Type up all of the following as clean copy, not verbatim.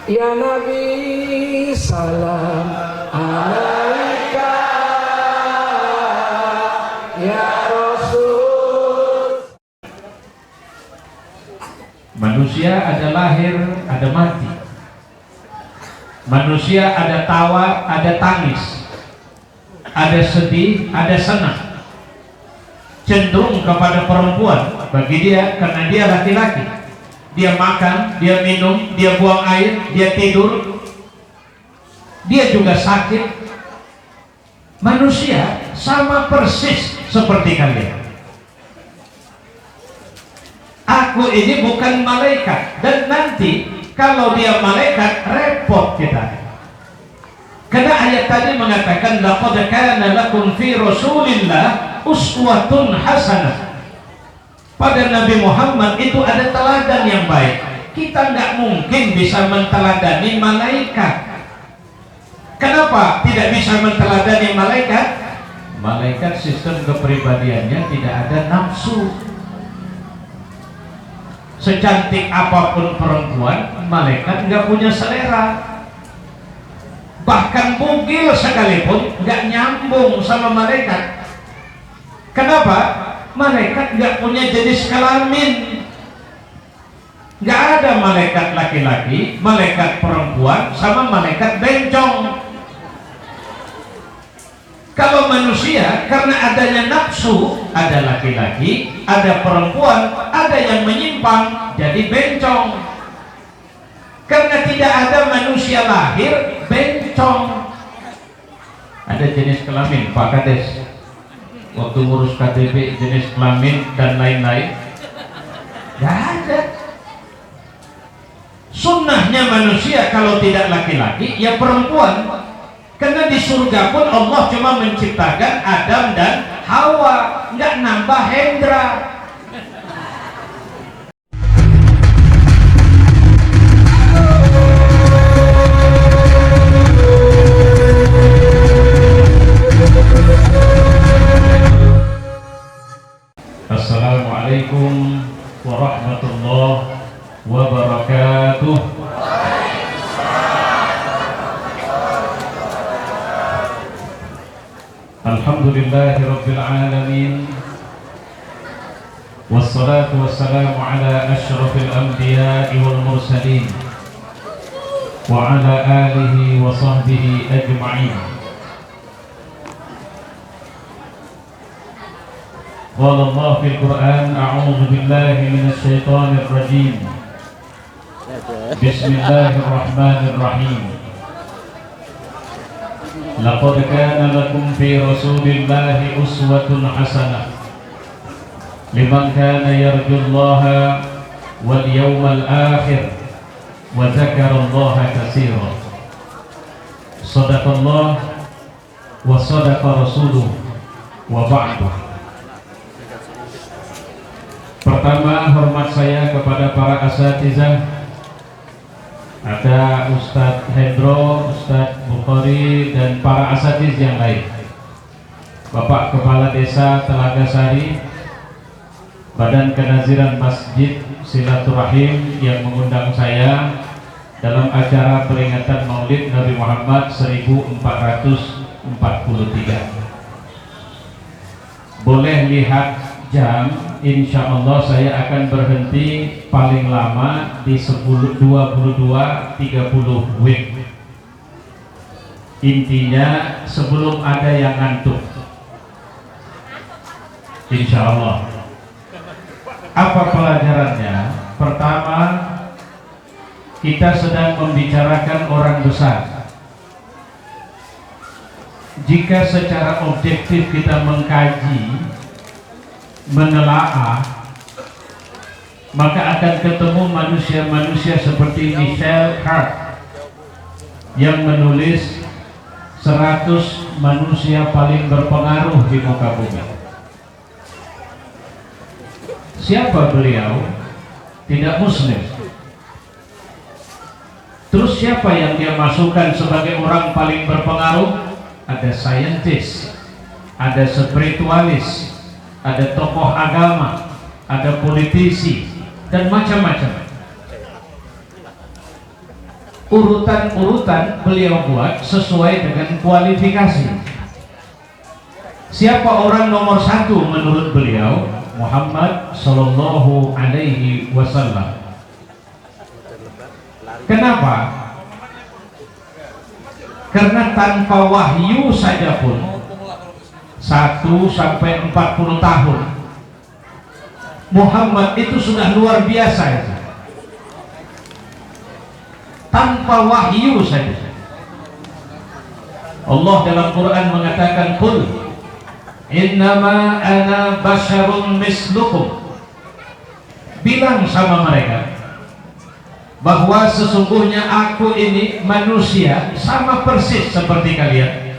Ya Nabi salam alaika, ya Rasul. Manusia ada lahir, ada mati. Manusia ada tawa, ada tangis, ada sedih, ada senang. Cenderung kepada perempuan bagi dia karena dia laki-laki. Dia makan, dia minum, dia buang air, dia tidur, dia juga sakit. Manusia sama persis seperti kalian. Aku ini bukan malaikat, dan nanti kalau dia malaikat repot kita. Karena ayat tadi mengatakan laqad kana lakum fi Rasulillah uswatun hasanah. Pada Nabi Muhammad itu ada teladan yang baik. Kita nggak mungkin bisa menteladani malaikat. Kenapa tidak bisa menteladani malaikat? Malaikat sistem kepribadiannya tidak ada nafsu. Secantik apapun perempuan, malaikat nggak punya selera. Bahkan bugil sekalipun nggak nyambung sama malaikat. Kenapa? Malaikat nggak punya jenis kelamin. Nggak ada malaikat laki-laki, malaikat perempuan, sama malaikat bencong. Kalau manusia karena adanya nafsu, ada laki-laki, ada perempuan, ada yang menyimpang jadi bencong. Karena tidak ada manusia lahir bencong. Ada jenis kelamin, Pak Kades, waktu ngurus KTP jenis kelamin dan lain-lain, nggak ada. Sunnahnya manusia kalau tidak laki-laki ya perempuan. Karena di surga pun Allah cuma menciptakan Adam dan Hawa, nggak nambah Hendra. Assalamualaikum warahmatullahi wabarakatuh. Alhamdulillahi rabbil alamin, wassalatu wassalamu ala asyrafil anbiya'i wal mursalin wa ala alihi wa sahbihi ajma'in. Qala Allah fil Qur'an, a'udzu billahi minasy syaithanir rajim. Bismillahirrahmanirrahim. Laqad kana lakum fi Rasulillahi uswatun hasanah liman kana yarjullaha wal yawmal akhir wa dzakarallaha katsiran. Shadaqallah wa shadaqa rasuluh wa ba'du. Pertama, hormat saya kepada para asatizah. Ada Ustadz Hendro, Ustadz Bukhari, dan para asatiz yang lain. Bapak Kepala Desa Telaga Sari, Badan Kenaziran Masjid Silaturahim yang mengundang saya dalam acara peringatan Maulid Nabi Muhammad 1443. Boleh lihat jam, insya Allah saya akan berhenti paling lama di 22:30 WIB. Intinya sebelum ada yang ngantuk, insya Allah. Apa pelajarannya? Pertama, kita sedang membicarakan orang besar. Jika secara objektif kita mengkaji, menelaah, maka akan ketemu manusia-manusia seperti Michel Hart yang menulis 100 manusia paling berpengaruh di muka bumi. Siapa beliau? Tidak muslim. Terus siapa yang dia masukkan sebagai orang paling berpengaruh? Ada saintis, ada spiritualis, ada tokoh agama, ada politisi, dan macam-macam. urutan-urutan beliau buat sesuai dengan kualifikasi. Siapa orang nomor satu menurut beliau? Muhammad Sallallahu Alaihi Wasallam. Kenapa? Karena tanpa wahyu saja pun 1 sampai 40 tahun Muhammad itu sudah luar biasa itu. Tanpa wahyu saja. Allah dalam Quran mengatakan, "Qul innama ana basyarun mislukum." Bilang sama mereka bahwa sesungguhnya aku ini manusia sama persis seperti kalian.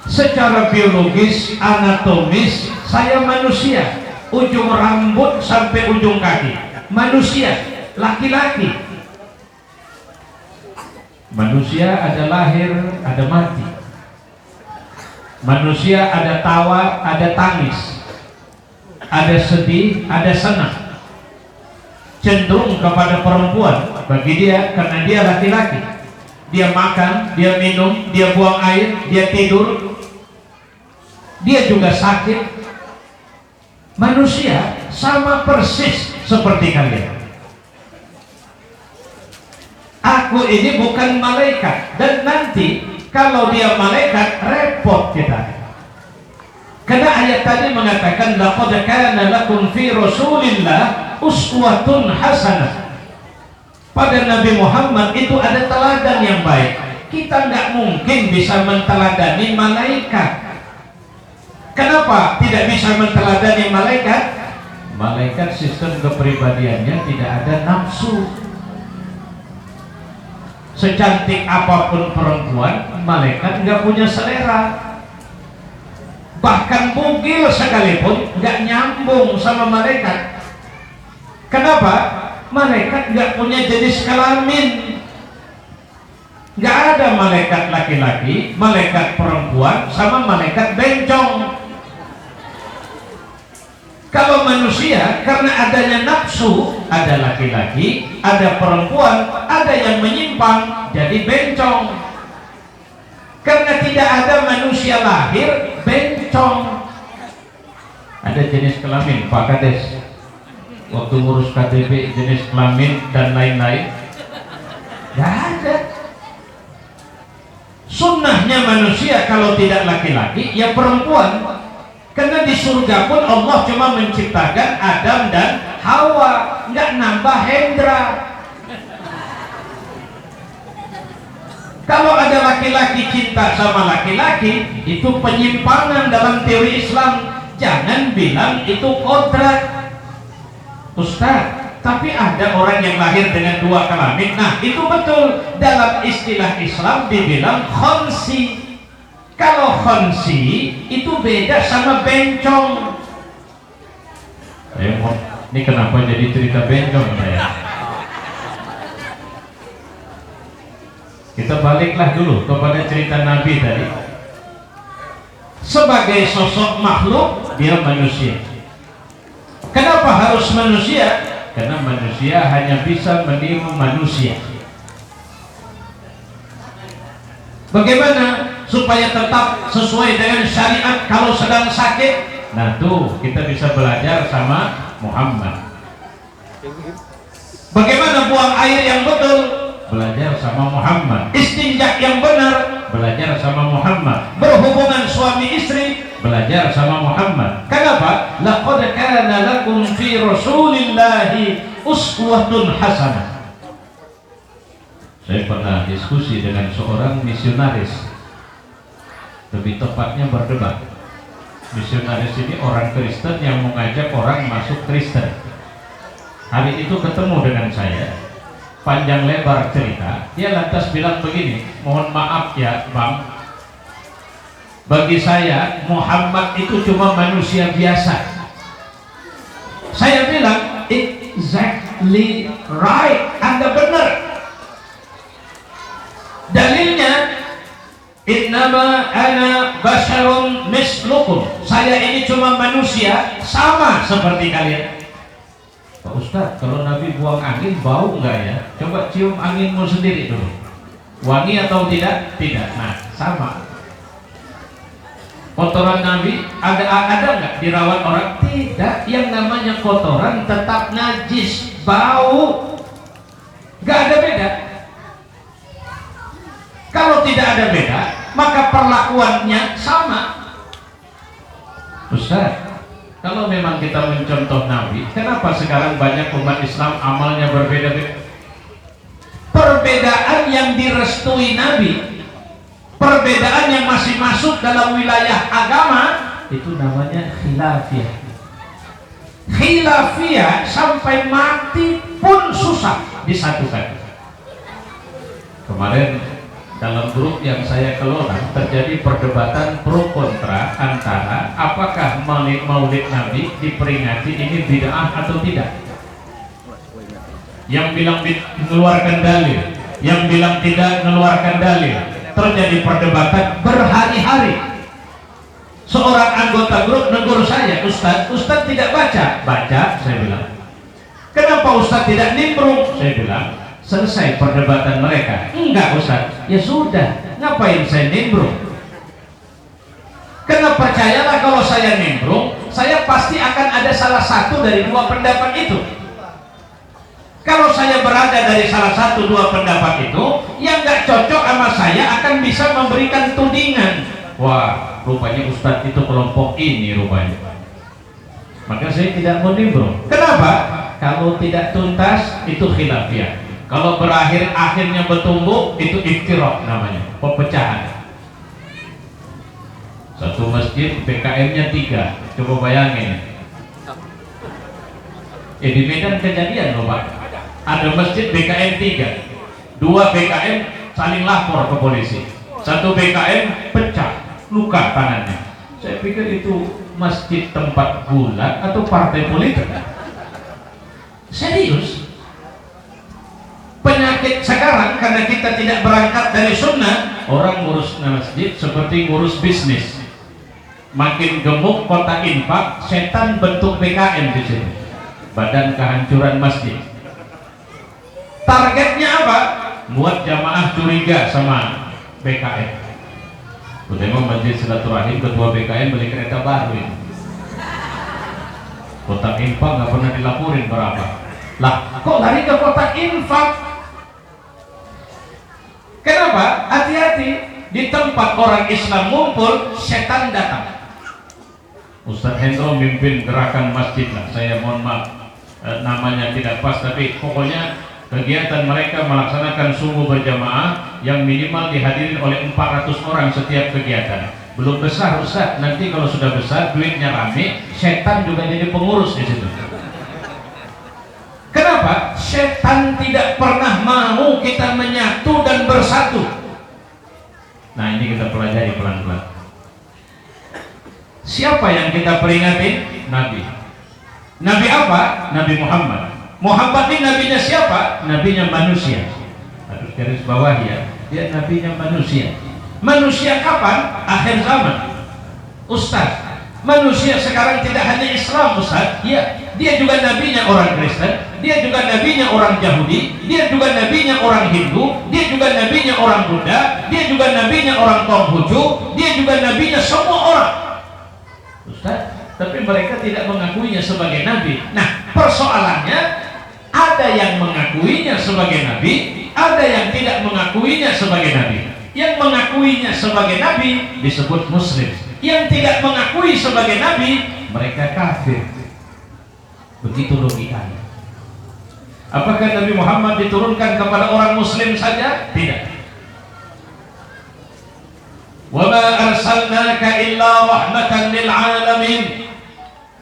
Secara biologis, anatomis, saya manusia, ujung rambut sampai ujung kaki, manusia, laki-laki. Manusia ada lahir, ada mati. Manusia ada tawa, ada tangis, ada sedih, ada senang. Cenderung kepada perempuan bagi dia karena dia laki-laki. Dia makan, dia minum, dia buang air, dia tidur, dia juga sakit. Manusia sama persis seperti kalian. Aku ini bukan malaikat, dan nanti kalau dia malaikat repot kita. Karena ayat tadi mengatakan laqad kana lakum fi Rasulillah uswatun hasanah. Pada Nabi Muhammad itu ada teladan yang baik. Kita nggak mungkin bisa menteladani malaikat. Kenapa tidak bisa menteladani malaikat? Malaikat sistem kepribadiannya tidak ada nafsu. Secantik apapun perempuan, malaikat nggak punya selera. Bahkan bugil sekalipun nggak nyambung sama malaikat. Kenapa? Malaikat nggak punya jenis kelamin. Nggak ada malaikat laki-laki, malaikat perempuan, sama malaikat bencong. Kalau manusia, karena adanya nafsu, ada laki-laki, ada perempuan, ada yang menyimpang, jadi bencong. Karena tidak ada manusia lahir bencong. Ada jenis kelamin, Pak Kades. Waktu ngurus KTP jenis kelamin dan lain-lain, nggak ada. Sunnahnya manusia kalau tidak laki-laki, ya perempuan. Karena di surga pun Allah cuma menciptakan Adam dan Hawa, nggak nambah Hendra. Kalau ada laki-laki cinta sama laki-laki, itu penyimpangan dalam teori Islam. Jangan bilang itu kodrat, Ustaz. Tapi ada orang yang lahir dengan dua kelamin. Nah, itu betul. Dalam istilah Islam dibilang khonsi. Kalau khonsi itu beda sama bencong. Ini kenapa jadi cerita bencong saya? Kita baliklah dulu kepada cerita Nabi tadi. Sebagai sosok makhluk, dia manusia. Kenapa harus manusia? Karena manusia hanya bisa meniru manusia. Bagaimana supaya tetap sesuai dengan syariat kalau sedang sakit? Nah tuh kita bisa belajar sama Muhammad. Bagaimana buang air yang betul? Belajar sama Muhammad. Istinja yang benar? Belajar sama Muhammad. Berhubungan suami istri? Belajar sama Muhammad. Kenapa? Laqad kana lakum fi Rasulillahi uswatun hasanah. Saya pernah diskusi dengan seorang misionaris, lebih tepatnya berdebat. Misionaris ini orang Kristen yang mengajak orang masuk Kristen. Hari itu ketemu dengan saya, panjang lebar cerita. Dia lantas bilang begini, mohon maaf ya Bang, bagi saya Muhammad itu cuma manusia biasa. Saya bilang exactly right, Anda benar. Dalilnya innama ana basyarun mislukum, saya ini cuma manusia sama seperti kalian. Pak Ustadz, kalau Nabi buang angin bau nggak ya? Coba cium anginmu sendiri dulu. Wangi atau tidak? Tidak. Nah, sama. Kotoran Nabi ada nggak dirawat orang? Tidak. Yang namanya kotoran tetap najis, bau. Nggak ada beda. Kalau tidak ada beda, maka perlakuannya sama. Ustaz, kalau memang kita mencontoh Nabi, kenapa sekarang banyak umat Islam amalnya berbeda-beda? Perbedaan yang direstui Nabi, perbedaan yang masih masuk dalam wilayah agama, itu namanya khilafiyah. Khilafiyah sampai mati pun susah disatukan. Kemarin dalam grup yang saya kelola terjadi perdebatan pro kontra antara apakah maulid Nabi diperingati ini bid'ah atau tidak. Yang bilang mengeluarkan dalil, yang bilang tidak mengeluarkan dalil. Terjadi perdebatan berhari-hari. Seorang anggota grup negur saya, Ustaz tidak baca. Baca, saya bilang. Kenapa Ustaz tidak nimbrung? Saya bilang. Selesai perdebatan mereka. Enggak Ustaz, ya sudah, ngapain saya nimbrung? Karena percayalah, kalau saya nimbrung, saya pasti akan ada salah satu dari dua pendapat itu. Kalau saya berada dari salah satu dua pendapat itu, yang nggak cocok sama saya akan bisa memberikan tudingan. Wah, rupanya Ustaz itu kelompok ini rupanya. Maka saya tidak mau nimbrung. Kenapa? Kalau tidak tuntas itu khilafiyah. Kalau berakhir akhirnya bertumbuh itu iftiraq namanya, pepecahan. Satu masjid BKM-nya 3, coba bayangin. Di Medan kejadian loh Pak. Ada masjid BKM 3, 2 BKM saling lapor ke polisi, 1 BKM pecah, luka tangannya. Saya pikir itu masjid tempat gulat atau partai politik. Serius. Penyakit sekarang karena kita tidak berangkat dari sunnah, orang ngurus masjid seperti ngurus bisnis. Makin gemuk kota infak, setan bentuk BKM di sini. Badan Kehancuran Masjid. Targetnya apa? Buat jamaah curiga sama BKM. Udah masjid silaturahim, ketua BKM beli kereta baru ini. Kotak infak nggak pernah dilaporin berapa. Lah, kok lari ke kotak infak? Kenapa? Hati-hati, di tempat orang Islam ngumpul, setan datang. Ustadz Hendro mimpin gerakan masjid lah, saya mohon maaf namanya tidak pas, tapi pokoknya kegiatan mereka melaksanakan subuh berjamaah yang minimal dihadiri oleh 400 orang setiap kegiatan. Belum besar Ustadz, nanti kalau sudah besar duitnya rame, setan juga jadi pengurus di situ. Kenapa? Setan tidak pernah mau kita menyatu dan bersatu. Nah, ini kita pelajari pelan-pelan. Siapa yang kita peringati? Nabi. Nabi apa? Nabi Muhammad. Muhammad ini nabinya siapa? Nabinya manusia. Harus garis bawah ya. Dia nabinya manusia. Manusia kapan? Akhir zaman. Ustaz, manusia sekarang tidak hanya Islam Ustaz. Ya, dia juga nabinya orang Kristen, dia juga nabinya orang Yahudi, dia juga nabinya orang Hindu, dia juga nabinya orang Buddha, dia juga nabinya orang Konghucu, dia juga nabinya semua orang. Ustaz, tapi mereka tidak mengakuinya sebagai nabi. Nah, persoalannya ada yang mengakuinya sebagai nabi, ada yang tidak mengakuinya sebagai nabi. Yang mengakuinya sebagai nabi disebut muslim, yang tidak mengakui sebagai nabi mereka kafir. Begitu logikanya. Apakah Nabi Muhammad diturunkan kepada orang muslim saja? Tidak. Wa ma arsalnaka illa rahmatan lil alamin.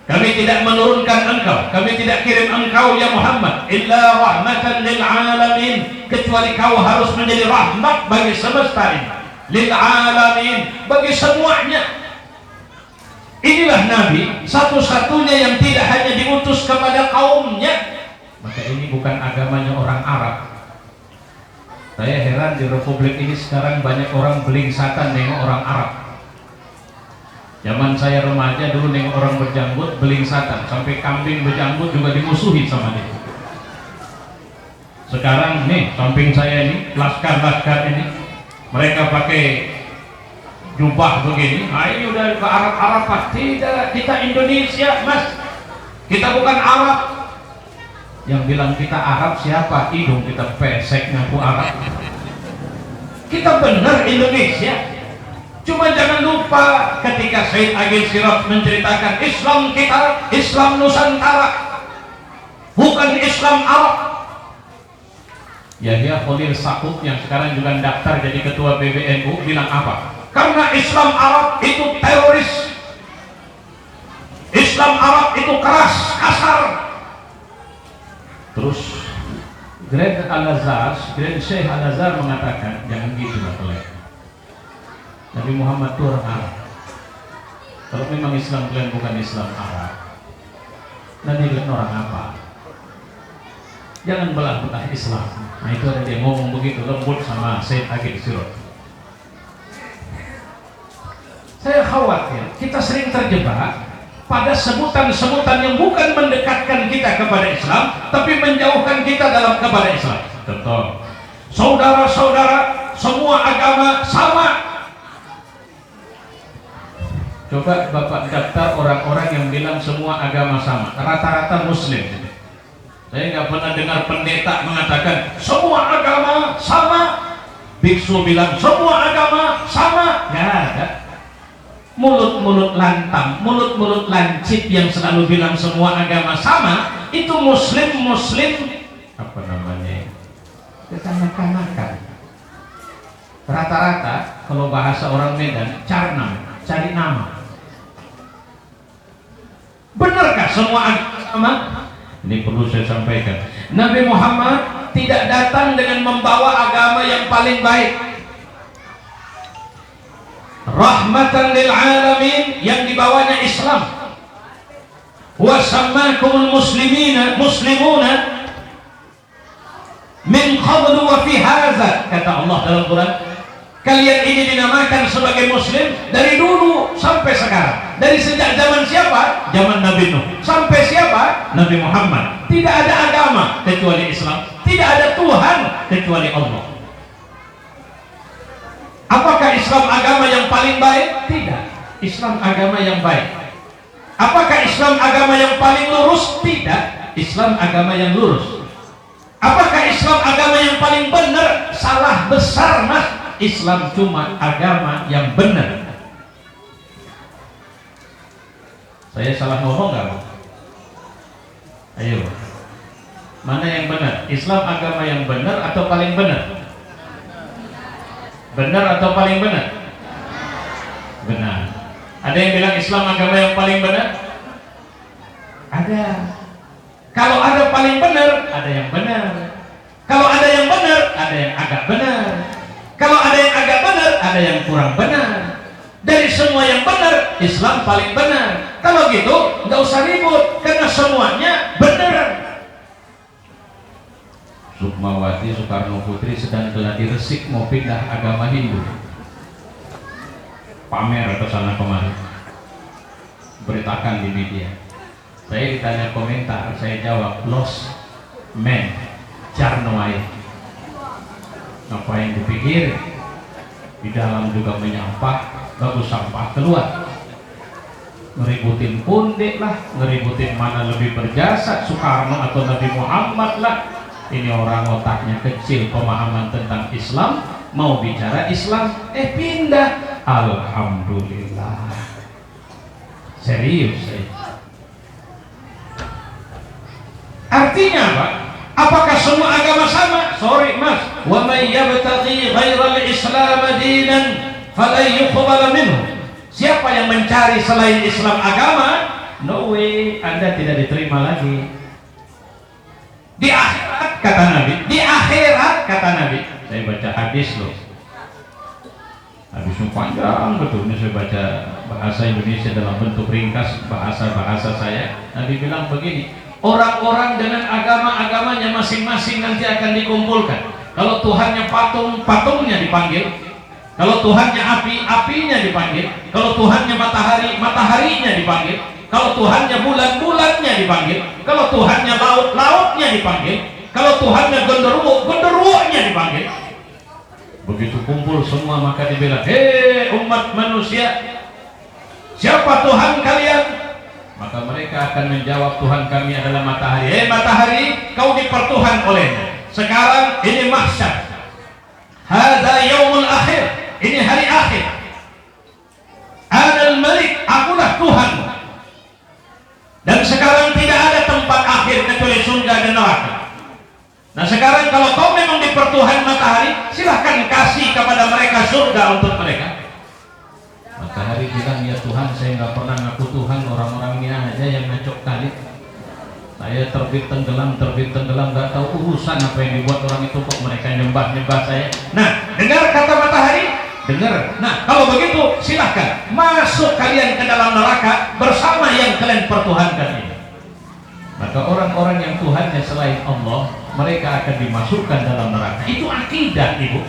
Kami tidak menurunkan engkau, kami tidak kirim engkau ya Muhammad illa rahmatan lil alamin, kecuali kau harus menjadi rahmat bagi semesta ini. Lil alamin, bagi semuanya. Inilah Nabi satu-satunya yang tidak hanya diutus kepada kaumnya. Maka ini bukan agamanya orang Arab. Saya heran di Republik ini sekarang banyak orang belingsatan nengok orang Arab. Zaman saya remaja dulu nengok orang berjanggut beling satan, sampai kambing berjanggut juga dimusuhi sama dia. Sekarang nih samping saya ini laskar-laskar ini, mereka pakai jubah begini. Ah, ini udah ke Arab-Arab. Tidak, kita Indonesia mas, kita bukan Arab. Yang bilang kita Arab siapa? Hidung kita pesek ngaku Arab. Kita benar Indonesia. Cuma jangan lupa ketika Syed Agil Siraj menceritakan Islam kita, Islam Nusantara, bukan Islam Arab. Yahya Khalil Saquf yang sekarang juga daftar jadi ketua PBNU bilang apa? Karena Islam Arab itu teroris, Islam Arab itu keras, kasar. Terus Grand Syekh Al-Azhar mengatakan jangan gitu lah kalian. Nabi Muhammad itu orang Arab. Kalau memang Islam kalian bukan Islam Arab, Nabi kalian orang apa? Jangan belah-belah Islam. Nah itu ada dia ngomong begitu lembut sama Syed Agil Siraj. Saya khawatir kita sering terjebak pada sebutan-sebutan yang bukan mendekatkan kita kepada Islam, tapi menjauhkan kita kepada Islam. Contoh, saudara-saudara, semua agama sama. Coba Bapak daftar orang-orang yang bilang semua agama sama, rata-rata Muslim. Saya nggak pernah dengar pendeta mengatakan semua agama sama. Biksu bilang semua agama sama. Nggak ada. Mulut-mulut lantam, mulut-mulut lancip yang selalu bilang semua agama sama, itu muslim apa namanya? Kekanak-kanakan. Rata-rata kalau bahasa orang Medan, carnam, cari nama. Benarkah semua agama sama? Ini perlu saya sampaikan. Nabi Muhammad tidak datang dengan membawa agama yang paling baik. Rahmatan lil alamin, yang dibawanya Islam. Wa sammakumul muslimuna min qablu wa fi hadza, kata Allah dalam Quran. Kalian ini dinamakan sebagai muslim dari dulu sampai sekarang. Dari sejak zaman siapa? Zaman Nabi Nuh. Sampai siapa? Nabi Muhammad. Tidak ada agama kecuali Islam. Tidak ada Tuhan kecuali Allah. Apakah Islam agama yang paling baik? Tidak. Islam agama yang baik. Apakah Islam agama yang paling lurus? Tidak. Islam agama yang lurus. Apakah Islam agama yang paling benar? Salah besar mas. Islam cuma agama yang benar. Saya salah ngomong nggak? Ayo, mana yang benar? Islam agama yang benar atau paling benar? Benar atau paling benar? Benar. Ada yang bilang Islam agama yang paling benar? Ada. Kalau ada paling benar, ada yang benar. Kalau ada yang benar, ada yang agak benar. Kalau ada yang agak benar, ada yang kurang benar. Dari semua yang benar, Islam paling benar. Kalau gitu, nggak usah ribut, karena semuanya benar. Sukmawati Soekarno Putri sedang geladi resik mau pindah agama Hindu. Pamer ke sana kemari. Beritakan di media. Saya ditanya komentar, saya jawab lost man Jarnoai. Ngapain dipikir? Di dalam juga menyampah, bagus sampah keluar. Ngeributin Pundek lah, ngeributin mana lebih berjasa, Soekarno atau Nabi Muhammad lah. Ini orang otaknya kecil, pemahaman tentang Islam, mau bicara Islam, pindah. Alhamdulillah. Serius saya. Artinya apa? Apakah semua agama sama? Sorry mas, wa may yabtaghi ghairal Islam dinan falan yuqbal minhu. Siapa yang mencari selain Islam agama, no way, Anda tidak diterima lagi. Di akhirat kata Nabi, di akhirat kata Nabi. Saya baca hadis loh. Hadisnya panjang betul. Ini saya baca bahasa Indonesia dalam bentuk ringkas, bahasa saya. Nabi bilang begini, orang-orang dengan agama-agamanya masing-masing nanti akan dikumpulkan. Kalau Tuhannya patung, patungnya dipanggil. Kalau Tuhannya api, apinya dipanggil. Kalau Tuhannya matahari, mataharinya dipanggil. Kalau Tuhannya bulan, bulannya dipanggil. Kalau Tuhannya laut, lautnya dipanggil. Kalau Tuhannya genderuwo, genderuwonya dipanggil. Begitu kumpul semua maka dibilang, hei umat manusia, siapa Tuhan kalian? Maka mereka akan menjawab, Tuhan kami adalah matahari. Hei matahari, kau dipertuhan olehnya. Sekarang ini mahsyar. Hadza yaumul akhir. Ini hari akhir. Anal Malik, akulah Tuhan. Dan sekarang tidak ada tempat akhir kecuali surga dan neraka. Nah sekarang kalau kau memang dipertuhan matahari, silahkan kasih kepada mereka surga untuk mereka. Matahari bilang, ya Tuhan, saya nggak pernah ngaku Tuhan, orang-orangnya aja yang ngacok kali. Saya terbit tenggelam, nggak tahu urusan apa yang dibuat orang itu, kok mereka nyembah saya. Nah, dengar kata matahari, dengar. Nah, kalau begitu silahkan masuk kalian ke dalam neraka bersama yang kalian pertuhankan ini. Maka orang-orang yang Tuhannya selain Allah, mereka akan dimasukkan dalam neraka. Itu akidah, Ibu.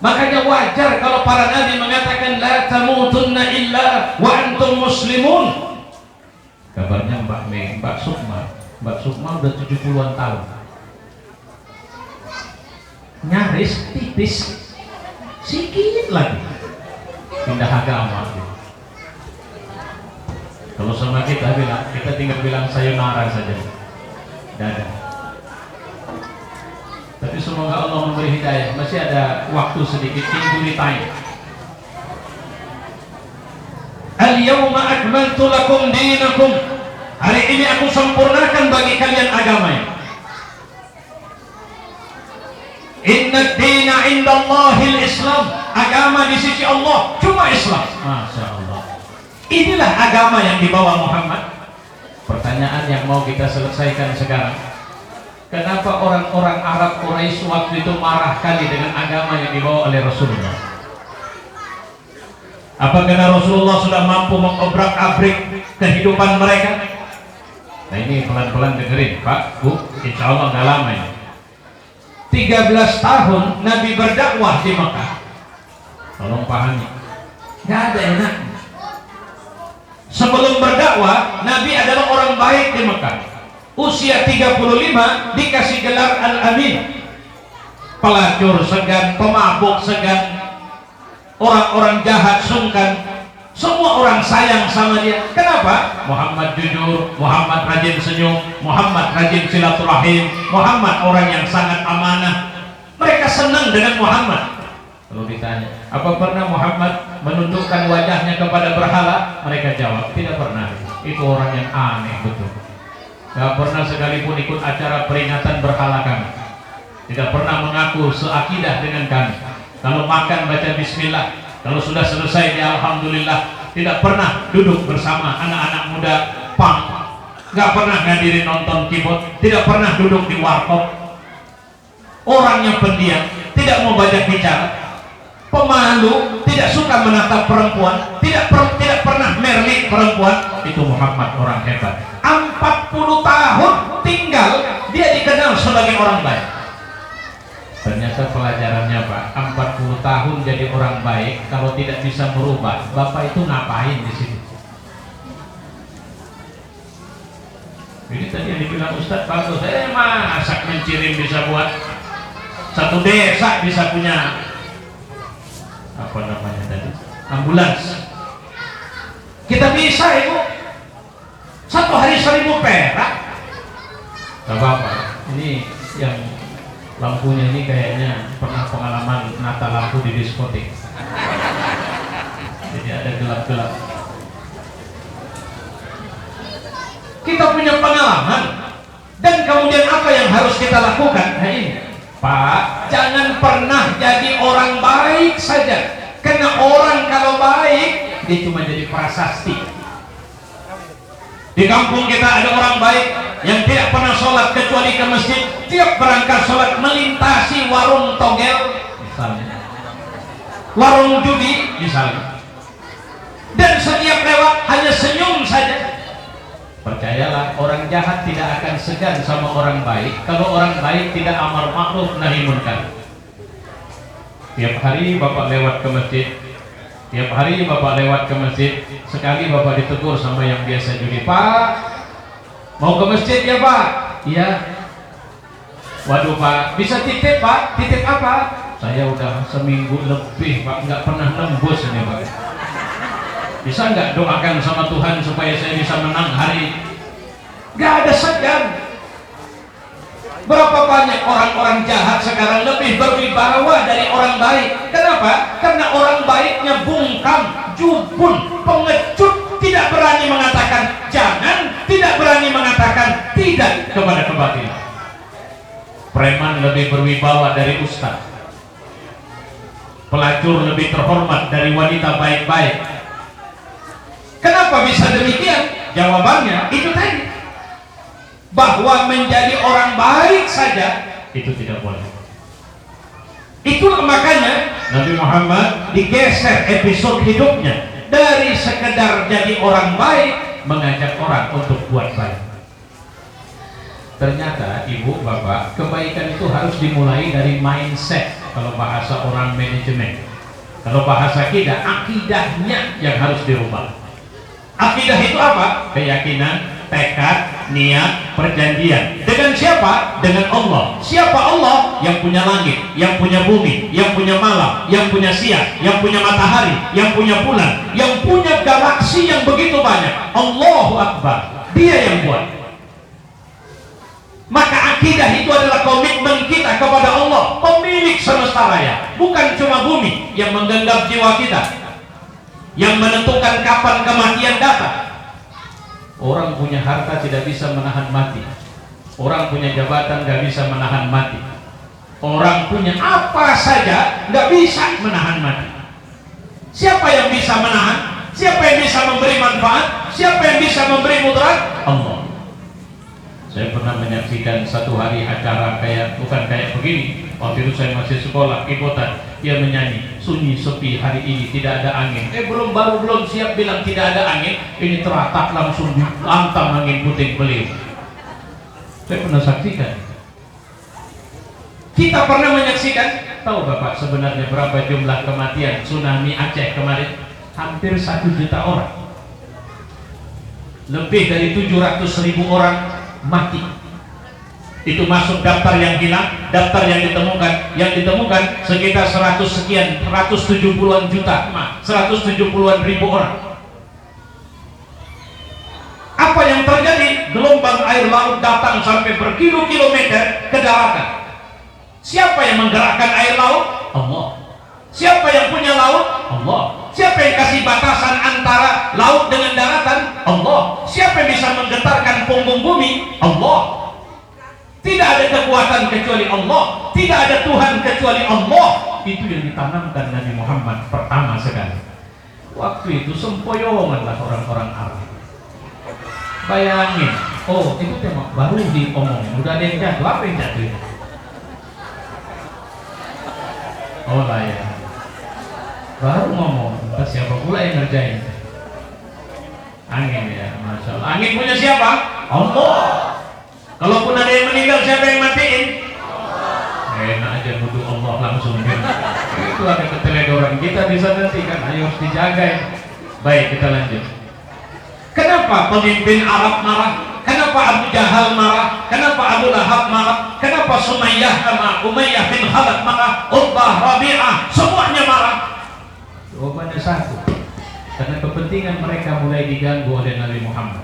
Makanya wajar kalau para nabi mengatakan la tamutunna illa wa antum muslimun. Kabarnya Mbak Sukma udah 70-an tahun. Nyaris tipis sikit lagi pindah agama. Kalau sama kita tinggal bilang sayonara saja, dadah. Tapi semoga Allah memberi hidayah. Masih ada waktu sedikit, injury time. Al-yawma akmaltu lakum dinakum. Hari ini aku sempurnakan bagi kalian agamanya. Inna ad-dina indallahil Islam. Agama di sisi Allah cuma Islam. Masya Allah. Inilah agama yang dibawa Muhammad. Pertanyaan yang mau kita selesaikan sekarang, kenapa orang-orang Arab Quraisy waktu itu marah kali dengan agama yang dibawa oleh Rasulullah? Apa karena Rasulullah sudah mampu mengobrak-abrik kehidupan mereka? Nah ini pelan-pelan dengerin Pak, Bu, insya Allah nggak lama ini. 13 tahun Nabi berdakwah di Mekah. Tolong pahami, nggak ada enak. Sebelum berdakwah, Nabi adalah orang baik di Mekah. Usia 35 dikasih gelar Al-Amin. Pelacur segan, pemabuk segan, orang-orang jahat sungkan, semua orang sayang sama dia. Kenapa? Muhammad jujur, Muhammad rajin senyum, Muhammad rajin silaturahim, Muhammad orang yang sangat amanah. Mereka senang dengan Muhammad. Kalau ditanya, apa pernah Muhammad menundukkan wajahnya kepada berhala? Mereka jawab, tidak pernah. Itu orang yang aneh betul. Gak pernah sekalipun ikut acara peringatan berhala kami. Tidak pernah mengaku seakidah dengan kami. Kalau makan baca bismillah, kalau sudah selesai ya alhamdulillah. Tidak pernah duduk bersama anak-anak muda punk. Gak pernah ngadirin nonton keyboard. Tidak pernah duduk di warkop. Orangnya pendiam, tidak mau banyak bicara, pemalu, tidak suka menatap perempuan, tidak pernah merlik perempuan. Itu Muhammad orang hebat. 40 tahun tinggal, dia dikenal sebagai orang baik. Ternyata pelajarannya Pak, 40 tahun jadi orang baik, kalau tidak bisa merubah, Bapak itu ngapain di sini? Jadi tadi yang dibilang Ustadz bagus, masak mencirim bisa buat satu desa, bisa punya apa namanya tadi, ambulans. Kita bisa Ibu, satu hari 1.000 perak. Gak apa-apa, ini yang lampunya ini kayaknya pernah pengalaman nata lampu di diskotik. Jadi ada gelap-gelap. Kita punya pengalaman. Dan kemudian apa yang harus kita lakukan? Nah ini Pak, jangan pernah jadi orang baik saja. Karena orang kalau baik, dia cuma jadi prasasti. Di kampung kita ada orang baik yang tidak pernah sholat kecuali ke masjid. Tiap berangkat sholat melintasi warung togel misalnya, warung judi misalnya, dan setiap lewat hanya senyum saja. Percayalah, orang jahat tidak akan segan sama orang baik kalau orang baik tidak amar ma'ruf nahi munkar. Tiap hari Bapak lewat ke masjid, tiap hari Bapak lewat ke masjid, sekali Bapak ditegur sama yang biasa judi, "Pak, mau ke masjid ya Pak?" "Iya." "Waduh Pak, bisa titip Pak?" "Titip apa?" "Saya udah seminggu lebih Pak, nggak pernah nembus ini Pak. Bisa nggak doakan sama Tuhan supaya saya bisa menang hari?" Nggak ada segan. Berapa banyak orang-orang jahat sekarang lebih berwibawa dari orang baik. Kenapa? Karena orang baiknya bungkam, jubun, pengecut, tidak berani mengatakan jangan, tidak berani mengatakan tidak kepada kebatilan. Preman lebih berwibawa dari ustaz. Pelacur lebih terhormat dari wanita baik-baik. Kenapa bisa demikian? Jawabannya itu tadi, bahwa menjadi orang baik saja itu tidak boleh. Itulah makanya Nabi Muhammad digeser episode hidupnya dari sekedar jadi orang baik mengajak orang untuk buat baik. Ternyata ibu bapak, kebaikan itu harus dimulai dari mindset. Kalau bahasa orang manajemen, kalau bahasa kita, akidahnya yang harus dirubah. Akidah itu apa? Keyakinan, tekad, niat, perjanjian. Dengan siapa? Dengan Allah. Siapa Allah? Yang punya langit, yang punya bumi, yang punya malam, yang punya siang, yang punya matahari, yang punya bulan, yang punya galaksi yang begitu banyak. Allahu Akbar. Dia yang buat. Maka akidah itu adalah komitmen kita kepada Allah, pemilik semesta raya. Bukan cuma bumi yang menggenggam jiwa kita, yang menentukan kapan kematian datang. Orang punya harta tidak bisa menahan mati. Orang punya jabatan nggak bisa menahan mati. Orang punya apa saja nggak bisa menahan mati. Siapa yang bisa menahan? Siapa yang bisa memberi manfaat? Siapa yang bisa memberi mudarat? Allah. Saya pernah menyaksikan satu hari acara bukan kayak begini. Waktu itu saya masih sekolah, ikutan. Dia menyanyi, sunyi sepi hari ini tidak ada angin. Belum siap bilang tidak ada angin, ini teratak langsung dihantam angin puting beliung. Saya pernah saksikan. Kita pernah menyaksikan. Tahu Bapak sebenarnya berapa jumlah kematian tsunami Aceh kemarin? Hampir 1 juta orang. Lebih dari 700.000 orang mati. Itu masuk daftar yang hilang, daftar yang ditemukan sekitar 170-an juta, 170-an ribu orang. Apa yang terjadi? Gelombang air laut datang sampai berkilo-kilometer ke daratan. Siapa yang menggerakkan air laut? Allah. Siapa yang punya laut? Allah. Siapa yang kasih batasan antara laut dengan daratan? Allah. Siapa yang bisa menggetarkan punggung bumi? Allah. Tidak ada kekuatan kecuali Allah. Tidak ada Tuhan kecuali Allah. Itu yang ditanamkan Nabi Muhammad pertama sekali. Waktu itu sempoyonganlah orang-orang Arab. Bayangin, oh itu tema baru diomongin, udah ada yang jatuh. Apa yang jatuh? Oh lah ya, baru ngomong, entah siapa pula yang ngerjain. Angin ya, Masya Allah. Angin punya siapa? Allah. Kalaupun ada yang meninggal, siapa yang matiin? Enak aja nuduh Allah langsung. Itu ada keteledoran kita bisa nanti kan, ayo harus dijaga ya. Baik, kita lanjut. Kenapa pemimpin Arab marah? Kenapa Abu Jahal marah? Kenapa Abu Lahab marah? Kenapa Umayyah bin Khalaf marah? Utbah, Rabi'ah, semuanya marah. Jawabannya satu, karena kepentingan mereka mulai diganggu oleh Nabi Muhammad.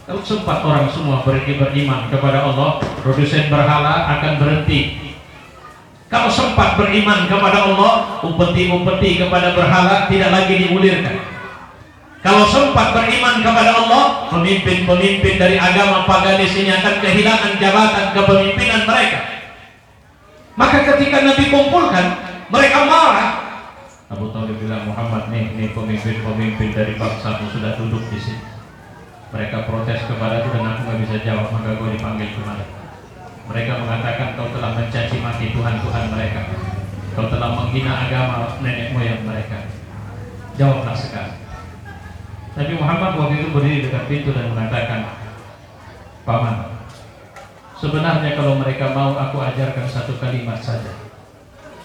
Kalau sempat orang semua beriman kepada Allah, produsen berhala akan berhenti. Kalau sempat beriman kepada Allah, upeti-upeti kepada berhala tidak lagi diulirkan. Kalau sempat beriman kepada Allah, pemimpin-pemimpin dari agama paganis ini akan kehilangan jabatan kepemimpinan mereka. Maka ketika Nabi kumpulkan, mereka marah. Abu Thalib bilang, Muhammad nih pemimpin-pemimpin dari bangsamu sudah duduk di sini. Mereka protes kepada itu dan aku nggak bisa jawab, maka gue dipanggil kemana. Mereka mengatakan kau telah mencaci maki Tuhan-Tuhan mereka. Kau telah menghina agama nenek moyang mereka. Jawablah sekarang. Nabi Muhammad waktu itu berdiri dekat pintu dan mengatakan, Paman, sebenarnya kalau mereka mau aku ajarkan satu kalimat saja.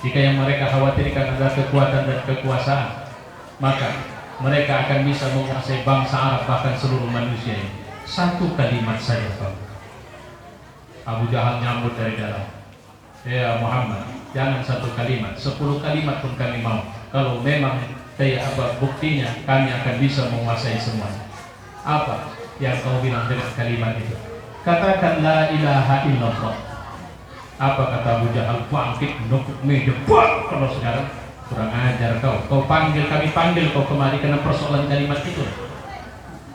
Jika yang mereka khawatirkan adalah kekuatan dan kekuasaan, maka mereka akan bisa menguasai bangsa Arab, bahkan seluruh manusia ini. Satu kalimat saja, Pak. Abu Jahal nyambut dari dalam, ya Muhammad, jangan satu kalimat, 10 kalimat pun kami mau. Kalau memang kayak apa buktinya, kami akan bisa menguasai semuanya. Apa yang kau bilang dengan kalimat itu? Katakan la ilaha illallah. Apa kata Abu Jahal? Bangkit, nukuk meja, bang! Kalau sekarang kurang ajar kau. Kau panggil, kami panggil kau kemari karena persoalan kalimat itu.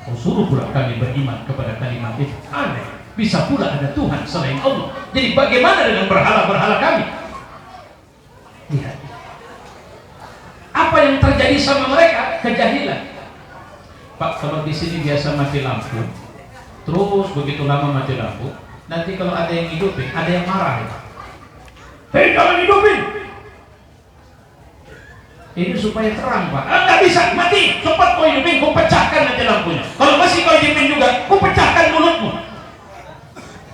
Kau suruh pula kami beriman kepada kalimat itu. Aneh, bisa pula ada Tuhan selain Allah. Jadi bagaimana dengan berhala-berhala kami? Lihat, apa yang terjadi sama mereka? Kejahilan. Pak, kalau di sini biasa mati lampu, terus begitu lama mati lampu, nanti kalau ada yang hidupin, ada yang marah. Hei, jangan hidupin! Ini supaya terang, Pak. Nggak bisa, mati. Cepat kau hidupin, kau pecahkan nanti lampunya. Kalau masih kau hidupin juga, kau pecahkan mulutmu.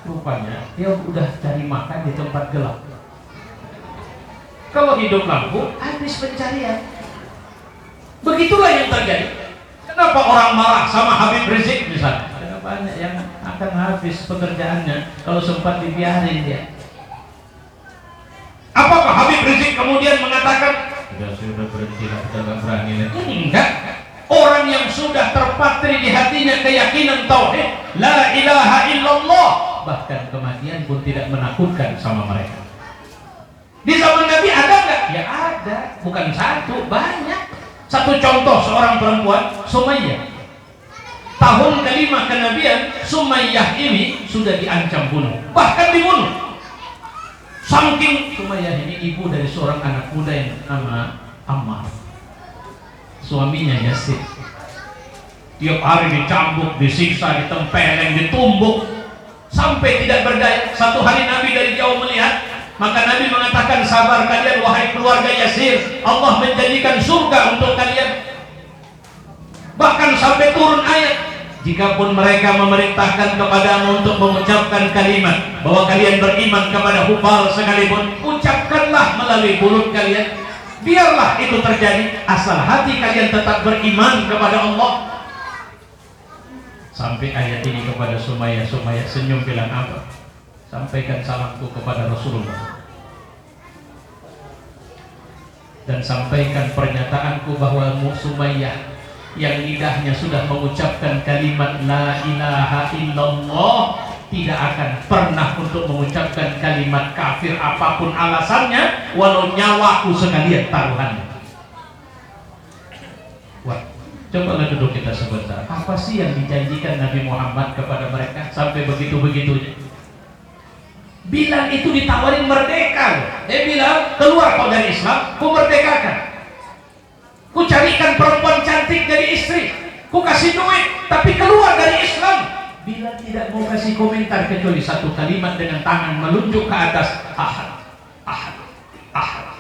Rupanya dia udah cari makan di tempat gelap. Kalau hidup lampu, habis pencarian. Begitulah yang terjadi. Kenapa orang marah sama Habib Rizik misalnya? Karena banyak yang akan habis pekerjaannya kalau sempat dibiarin dia. Apakah Habib Rizik kemudian mengatakan, sudah berhentilah, kita nggak berani lagi? Enggak. Orang yang sudah terpatri di hatinya keyakinan tauhid, la ilaha illallah, bahkan kematian pun tidak menakutkan sama mereka. Di zaman Nabi ada nggak? Ya ada, bukan satu, banyak. Satu contoh, seorang perempuan, Sumayyah. Tahun kelima kenabian, Sumayyah ini sudah diancam bunuh, bahkan dibunuh. Saking Sumayyah ini ibu dari seorang anak muda yang bernama Ammar. Suaminya Yasir. Tiap hari dicambuk, disiksa, ditempeleng, ditumbuk, sampai tidak berdaya. Satu hari Nabi dari jauh melihat, maka Nabi mengatakan, sabar kalian wahai keluarga Yasir, Allah menjanjikan surga untuk kalian. Bahkan sampai turun ayat, jikapun mereka memerintahkan kepadamu untuk mengucapkan kalimat bahwa kalian beriman kepada Hubal sekalipun, ucapkanlah melalui mulut kalian. Biarlah itu terjadi, asal hati kalian tetap beriman kepada Allah. Sampai ayat ini kepada Sumayyah. Sumayyah senyum bilang apa? Sampaikan salamku kepada Rasulullah dan sampaikan pernyataanku bahwa Sumayyah yang lidahnya sudah mengucapkan kalimat la ilaha illallah tidak akan pernah untuk mengucapkan kalimat kafir apapun alasannya, walau nyawaku sekalian taruhannya. Wah, cobalah duduk kita sebentar. Apa sih yang dijanjikan Nabi Muhammad kepada mereka sampai begitu-begitunya? Bilal itu ditawarin merdeka. Bilal, keluar kau dari Islam, ku merdekakan. Ku carikan perempuan cantik jadi istri, ku kasih duit, tapi keluar dari Islam. Bilal tidak mau kasih komentar kecuali satu kalimat dengan tangan melunjuk ke atas, ahad, ahad, ahad.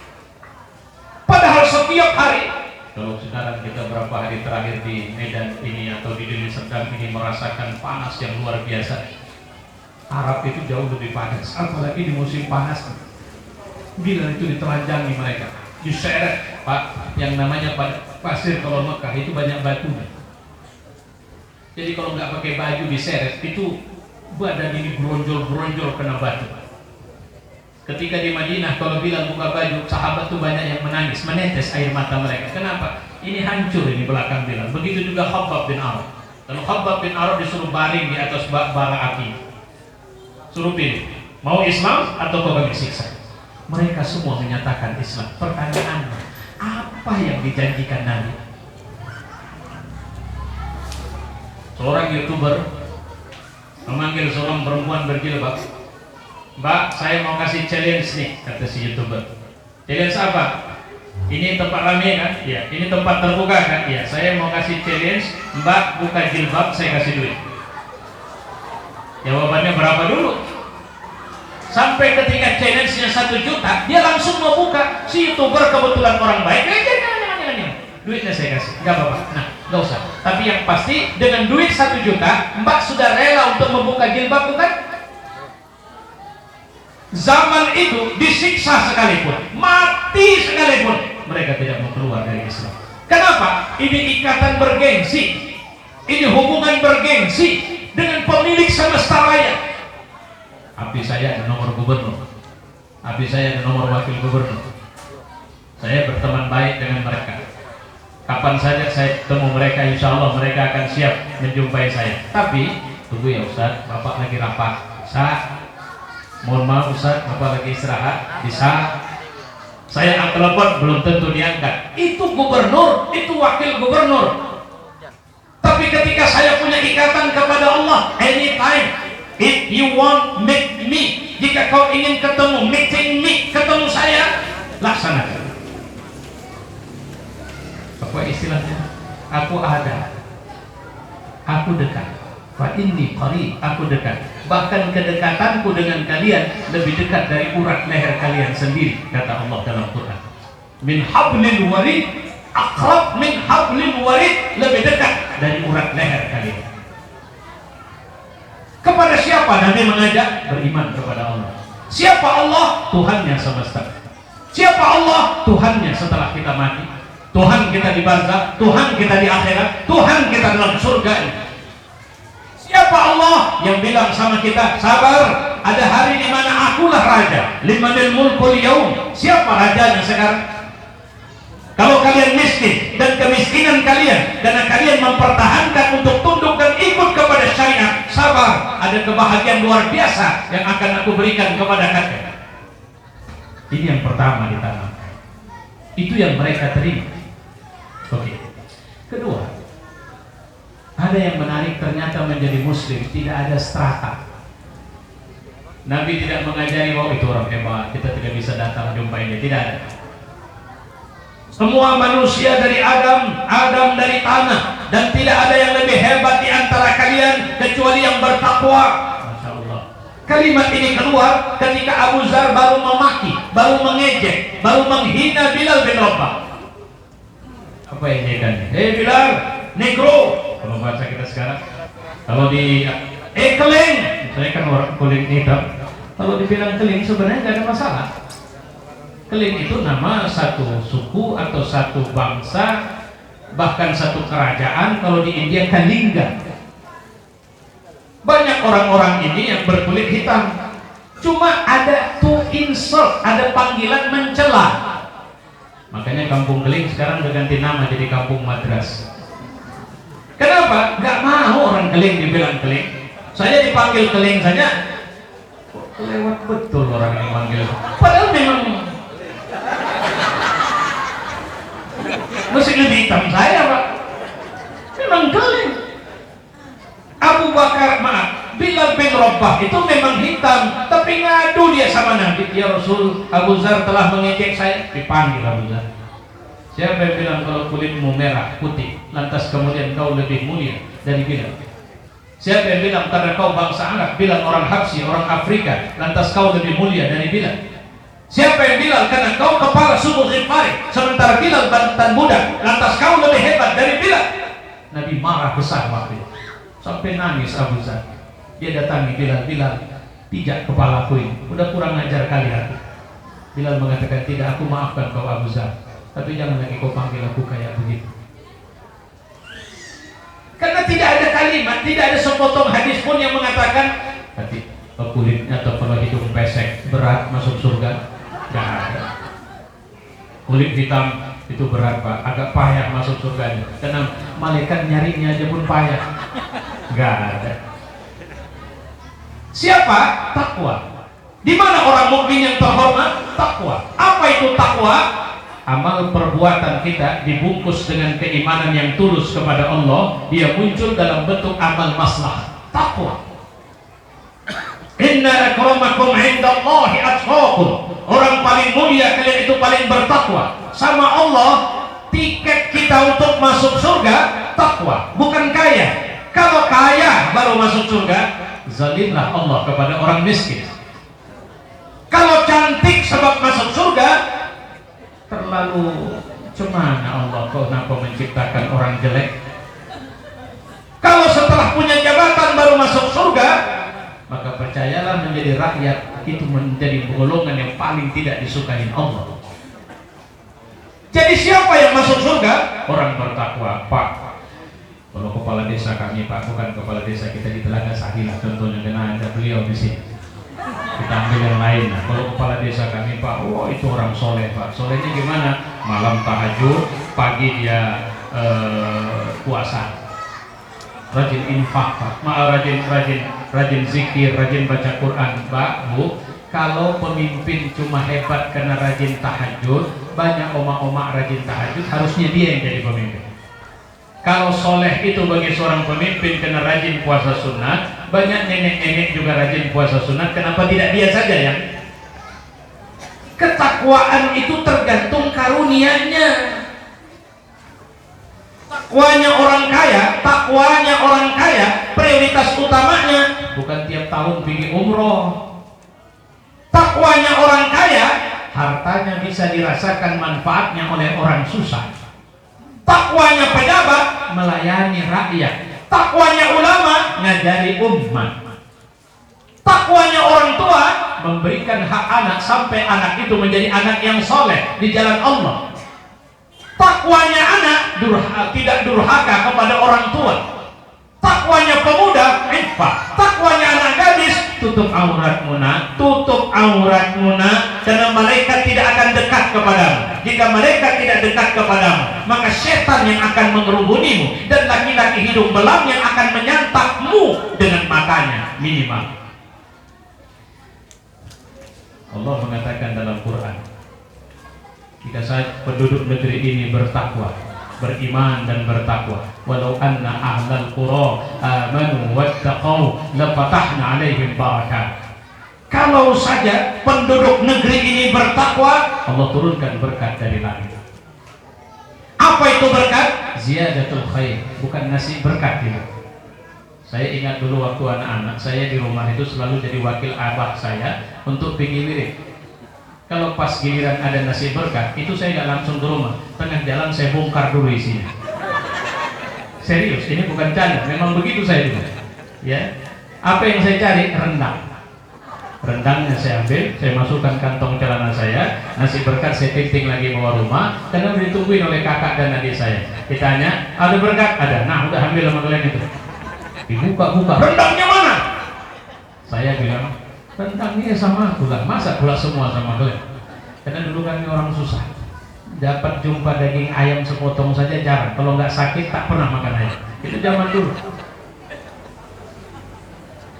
Padahal setiap hari, kalau sekarang kita berapa hari terakhir di Medan ini atau di Deli Serdang ini merasakan panas yang luar biasa. Arab itu jauh lebih panas, apalagi di musim panas. Bilal itu ditelanjangi mereka, diseret, Pak. Yang namanya pasir kalau Mekah itu banyak batunya. Jadi kalau nggak pakai baju diseret, itu badan ini bronjol-bronjol kena batu. Ketika di Madinah, kalau Bilal buka baju, sahabat tuh banyak yang menangis, menetes air mata mereka. Kenapa? Ini hancur ini belakang Bilal. Begitu juga Khabbab bin Arad. Kalau Khabbab bin Arad disuruh baring di atas bara api, suruh pilih, mau Islam atau kau kami siksa? Mereka semua menyatakan Islam. Pertanyaannya, apa yang dijanjikan Nabi? Seorang YouTuber memanggil seorang perempuan berjilbab. Mbak, saya mau kasih challenge nih, kata si YouTuber. Challenge apa? Ini tempat ramai kan? Iya. Ini tempat terbuka kan? Iya. Saya mau kasih challenge, Mbak buka jilbab, saya kasih duit. Jawabannya berapa dulu? Sampai ketika challenge-nya 1 juta, dia langsung mau buka. Si YouTuber kebetulan orang baik. Jangan. Duitnya saya kasih, nggak apa-apa. Nah, nggak usah. Tapi yang pasti dengan duit 1 juta, Mbak sudah rela untuk membuka jilbab, bukan? Zaman itu disiksa sekalipun, mati sekalipun, mereka tidak mau keluar dari Islam. Kenapa? Ini ikatan bergengsi, ini hubungan bergengsi dengan pemilik semesta raya. Api saya ada nomor gubernur, api saya ada nomor wakil gubernur. Saya berteman baik dengan mereka. Kapan saja saya ketemu mereka, insya Allah mereka akan siap menjumpai saya. Tapi tunggu ya Ustaz, Bapak lagi rapat. Bisa. Mohon maaf Ustaz, Bapak lagi istirahat. Bisa. Saya angkat telepon belum tentu diangkat. Itu gubernur, itu wakil gubernur. Tapi ketika saya punya ikatan kepada Allah, anytime, if you want meet me, jika kau ingin ketemu, meeting me, ketemu saya, laksanakan. Apa istilahnya? Aku ada, aku dekat. Fa inni qarib, aku dekat. Bahkan kedekatanku dengan kalian lebih dekat dari urat leher kalian sendiri, kata Allah dalam Quran. Min hablil warid aqrab min hablil warid, lebih dekat dari urat leher kalian. Kepada siapa Nabi mengajak? Beriman kepada Allah. Siapa Allah? Tuhannya semesta. Siapa Allah? Tuhannya setelah kita mati, Tuhan kita di barzakh, Tuhan kita di akhirat, Tuhan kita dalam surga ini. Siapa Allah yang bilang sama kita, sabar, ada hari di mana akulah raja, limanil mulkul yaum. Siapa rajanya sekarang? Kalau kalian miskin dan kemiskinan kalian karena kalian mempertahankan untuk tunduk dan ikut kepada syariat, sabar, ada kebahagiaan luar biasa yang akan aku berikan kepada kalian. Ini yang pertama ditanam. Itu yang mereka terima. Oke. Kedua, ada yang menarik, ternyata menjadi muslim tidak ada strata. Nabi tidak mengajari bahwa itu orang hebat, kita tidak bisa datang jumpainya, tidak ada. Semua manusia dari Adam, Adam dari tanah, dan tidak ada yang lebih hebat di antara kalian kecuali yang bertakwa. Masya Allah. Kalimat ini keluar ketika Abu Dzar baru memaki, baru mengejek, baru menghina Bilal bin Rabah. Apa yang dia kan? Hei Bilal, negro. Kalau bahasa kita sekarang, kalau di keling, saya kan orang kulit hitam. Kalau dibilang keling sebenarnya nggak ada masalah. Keling itu nama satu suku atau satu bangsa, bahkan satu kerajaan. Kalau di India Kalingga. Banyak orang-orang ini yang berkulit hitam. Cuma ada to insult, ada panggilan mencela. Makanya Kampung Keling sekarang berganti nama jadi Kampung Madras. Kenapa? Gak mau orang Keling dibilang Keling. Saya dipanggil Keling saja, lewat betul orang yang manggil. Padahal memang mesti lebih hitam saya, Pak. Memang Keling. Abu Bakar, Bilal bin Rabah itu memang hitam, tapi ngadu dia sama Nabi. Ya Rasul, Abu Dzar telah mengejek saya. Dipanggil Abu Dzar. Siapa yang bilang kalau kulitmu merah putih, lantas kemudian kau lebih mulia dari Bilal? Siapa yang bilang karena kau bangsa Arab, bilang orang Habsyi, orang Afrika, lantas kau lebih mulia dari Bilal? Siapa yang bilang karena kau kepala suku Ghifari, sementara Bilal bantan budak, lantas kau lebih hebat dari Bilal? Nabi marah besar waktu itu, sampai nangis Abu Dzar. Dia datangi Bilal, Bilal, pijak kepalaku ini, udah kurang ajar kali aku. Bilal mengatakan, tidak, aku maafkan kau Abu Dzar, tapi jangan lagi kau panggil aku kayak begitu. Karena tidak ada kalimat, tidak ada sepotong hadis pun yang mengatakan hati kulitnya atau kalau hidung pesek berat masuk surga. Gak ada. Kulit hitam itu berat Pak, agak payah masuk surganya. Karena malaikat nyarinya aja pun payah. Gak ada. Siapa? Takwa. Di mana orang mukmin yang terhormat? Takwa. Apa itu takwa? Amal perbuatan kita dibungkus dengan keimanan yang tulus kepada Allah, dia muncul dalam bentuk amal maslahah, takwa. Inna akramakum indallahi atqakum. Orang paling mulia kalian itu paling bertakwa. Sama Allah, tiket kita untuk masuk surga takwa, bukan kaya. Kalau kaya baru masuk surga, zalimlah Allah kepada orang miskin. Kalau cantik sebab masuk surga, terlalu cemana Allah, kau kenapa menciptakan orang jelek? Kalau setelah punya jabatan baru masuk surga, maka percayalah menjadi rakyat itu menjadi golongan yang paling tidak disukai Allah. Jadi siapa yang masuk surga? Orang bertakwa. Pak, kalau kepala desa kami, Pak, bukan kepala desa kita di Telaga Sahilah contohnya, karena ada beliau di sini, kita ambil yang lain. Nah, kalau kepala desa kami, Pak, oh itu orang soleh, Pak. Solehnya gimana? Malam tahajud, pagi dia puasa, rajin infak, Pak, rajin zikir, rajin baca Quran, Pak, Bu. Kalau pemimpin cuma hebat karena rajin tahajud, banyak oma-oma rajin tahajud, harusnya dia yang jadi pemimpin. Kalau soleh itu bagi seorang pemimpin karena rajin puasa sunat, banyak nenek-nenek juga rajin puasa sunat, kenapa tidak dia saja ya? Ketakwaan itu tergantung karunianya. Takwanya orang kaya, prioritas utamanya bukan tiap tahun pergi umroh. Takwanya orang kaya, hartanya bisa dirasakan manfaatnya oleh orang susah. Takwanya pejabat, melayani rakyat. Takwanya ulama, ngajari umat. Takwanya orang tua, memberikan hak anak sampai anak itu menjadi anak yang soleh di jalan Allah. Takwanya anak, tidak durhaka kepada orang tua. Takwanya pemuda, iffah. Takwanya anak gadis, tutup auratmu nak, karena malaikat tidak akan dekat kepadamu. Jika malaikat tidak dekat kepadamu, maka setan yang akan mengerubunimu dan laki-laki hidung belang yang akan menyantapmu dengan matanya minimal. Allah mengatakan dalam Quran, jika penduduk negeri ini bertakwa, beriman dan bertakwa, walau anna ahlal qura amanu wattaqau lafatahna alaihim barakat. Kalau saja penduduk negeri ini bertakwa, Allah turunkan berkat dari langit. Apa itu berkat? Ziyadatul khair, bukan ngasih berkat itu. Saya ingat dulu waktu anak-anak saya di rumah itu selalu jadi wakil abah saya untuk pergi wirid. Kalau pas giliran ada nasi berkat, itu saya nggak langsung ke rumah. Tengah jalan saya bongkar dulu isinya. Serius, ini bukan canda. Memang begitu saya juga. Ya, apa yang saya cari? Rendang. Rendangnya saya ambil, saya masukkan kantong celana saya. Nasi berkat saya tinting lagi bawa rumah. Karena ditungguin oleh kakak dan adik saya. Ditanya, ada berkat? Ada. Nah, udah ambil sama kalian itu. Dibuka-buka. Rendangnya mana? Saya bilang, rendangnya sama aku lah, masa pula semua sama kalian? Karena dulu kami orang susah, dapat jumpa daging ayam sepotong saja jarang. Kalau nggak sakit tak pernah makan ayam. Itu zaman dulu.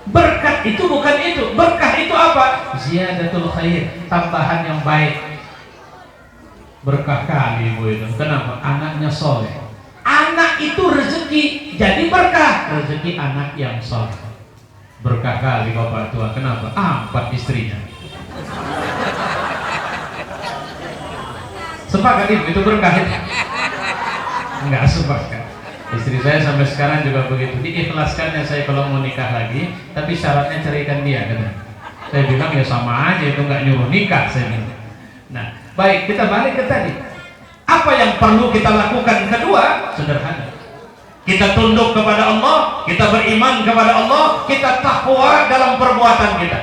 Berkat itu bukan itu. Berkah itu apa? Ziyadatul khair, tambahan yang baik. Berkah kali bu itu. Kenapa? Anaknya soleh. Anak itu rezeki, jadi berkah. Rezeki anak yang soleh. Berkah kali bapak tua. Kenapa? 4 istrinya. Sepakat itu berkah. Enggak sepakat. Istri saya sampai sekarang juga begitu. Diikhlaskannya saya kalau mau nikah lagi, tapi syaratnya ceraikan dia katanya. Saya bilang ya sama aja, itu nggak nyuruh nikah saya bilang. Nah, baik, kita balik ke tadi. Apa yang perlu kita lakukan? Kedua, sederhana. Kita tunduk kepada Allah, kita beriman kepada Allah, kita takwa dalam perbuatan kita.